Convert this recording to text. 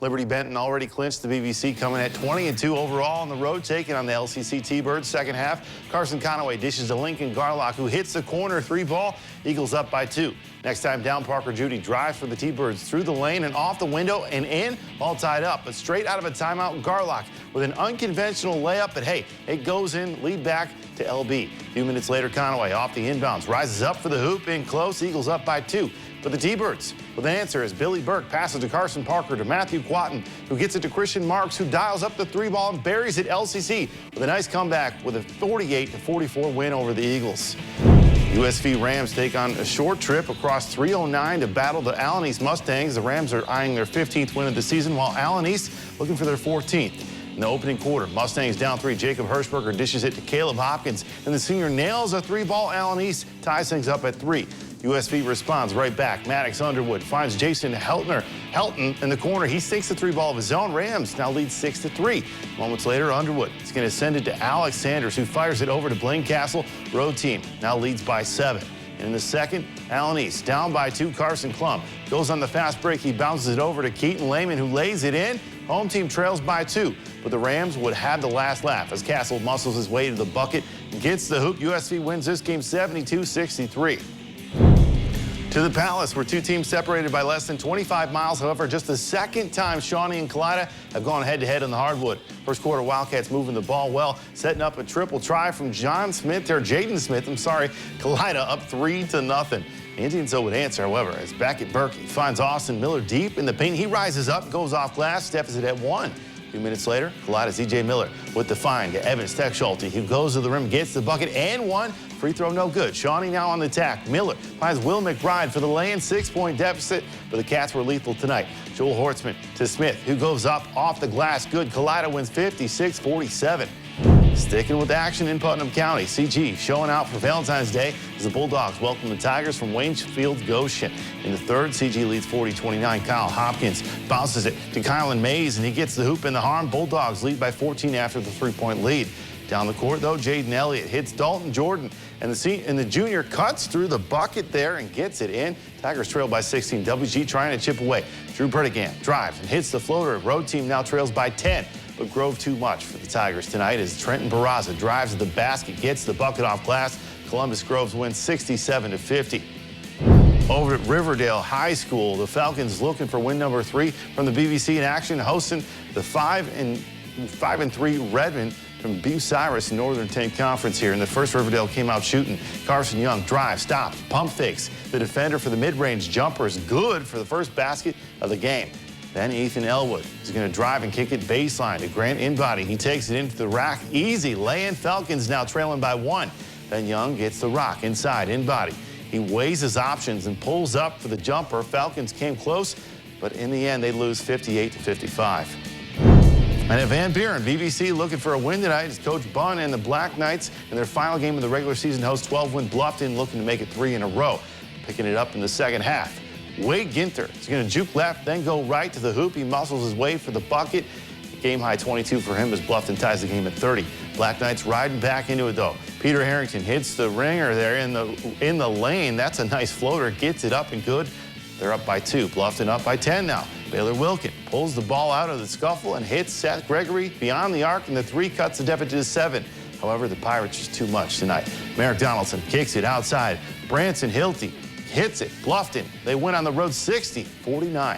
Liberty Benton already clinched the BBC, coming at 20-2 overall on the road, taking on the LCC T-Birds. Second half, Carson Conaway dishes to Lincoln Garlock, who hits the corner three ball. Eagles up by 2. Next time down, Parker Judy drives for the T-Birds through the lane and off the window and in, all tied up. But straight out of a timeout, Garlock with an unconventional layup, but hey, it goes in, lead back to LB. A few minutes later, Conaway off the inbounds, rises up for the hoop, in close. Eagles up by 2. But the T-Birds with an answer as Billy Burke passes to Carson Parker to Matthew Quatten, who gets it to Christian Marks, who dials up the three ball and buries it. LCC with a nice comeback with a 48-44 win over the Eagles. USV Rams take on a short trip across 309 to battle the Allen East Mustangs. The Rams are eyeing their 15th win of the season, while Allen East looking for their 14th. In the opening quarter, Mustangs down 3. Jacob Hirschberger dishes it to Caleb Hopkins, and the senior nails a three-ball. Allen East ties things up at 3. USV responds right back. Maddox Underwood finds Jason Helton in the corner. He sinks the three ball of his own. Rams now lead 6-3. Moments later, Underwood is going to send it to Alex Sanders, who fires it over to Blaine Castle. Road team now leads by 7. And in the second, Allen East down by 2. Carson Klum goes on the fast break. He bounces it over to Keaton Lehman, who lays it in. Home team trails by 2. But the Rams would have the last laugh as Castle muscles his way to the bucket, gets the hoop. USV wins this game 72-63. To the Palace, where two teams separated by less than 25 miles. However, just the second time Shawnee and Kalida have gone head-to-head on the hardwood. First quarter, Wildcats moving the ball well, setting up a triple try from Jaden Smith. Kalida up 3-0. The Indians, though, would answer, however, as back at Berkey finds Austin Miller deep in the paint. He rises up, goes off glass, deficit at 1. A few minutes later, Kalida's E.J. Miller with the find to Evans Techschulte, who goes to the rim, gets the bucket, and 1. Free throw no good. Shawnee now on the attack. Miller finds Will McBride for the lay-in. 6-point deficit, but the Cats were lethal tonight. Joel Hortzman to Smith, who goes up off the glass. Good. Kalida wins 56-47. Sticking with action in Putnam County, CG showing out for Valentine's Day as the Bulldogs welcome the Tigers from Waynesfield Goshen. In the third, CG leads 40-29. Kyle Hopkins bounces it to Kylan Mays, and he gets the hoop in the harm. Bulldogs lead by 14 after the 3-point lead. Down the court, though, Jaden Elliott hits Dalton Jordan, and the junior cuts through the bucket there and gets it in. Tigers trail by 16. WG trying to chip away. Drew Bertigan drives and hits the floater. Road team now trails by 10. But Grove too much for the Tigers tonight as Trenton Barraza drives to the basket, gets the bucket off glass. Columbus Groves wins 67-50. Over at Riverdale High School, the Falcons looking for win number 3 from the BBC in action, hosting the 5-3 Redmond from Bucyrus Northern 10 Conference here. In the first, Riverdale came out shooting. Carson Young drives, stops, pump fakes. The defender for the mid-range jumper is good for the first basket of the game. Then Ethan Elwood is going to drive and kick it baseline to Grant Inbody. He takes it into the rack. Easy lay-in. Falcons now trailing by 1. Then Young gets the rock inside. Inbody. He weighs his options and pulls up for the jumper. Falcons came close, but in the end, they lose 58-55. And at Van Buren, BBC looking for a win tonight as Coach Bunn and the Black Knights in their final game of the regular season host 12-win Bluffton, looking to make it 3 in a row. Picking it up in the second half. Wade Ginter is going to juke left, then go right to the hoop. He muscles his way for the bucket. Game high 22 for him as Bluffton ties the game at 30. Black Knights riding back into it, though. Peter Harrington hits the ringer there in the lane. That's a nice floater. Gets it up and good. They're up by 2. Bluffton up by 10 now. Baylor Wilkin pulls the ball out of the scuffle and hits Seth Gregory beyond the arc, and the 3 cuts the deficit to 7. However, the Pirates just too much tonight. Merrick Donaldson kicks it outside. Branson Hilty hits it. Bluffton, they win on the road 60-49.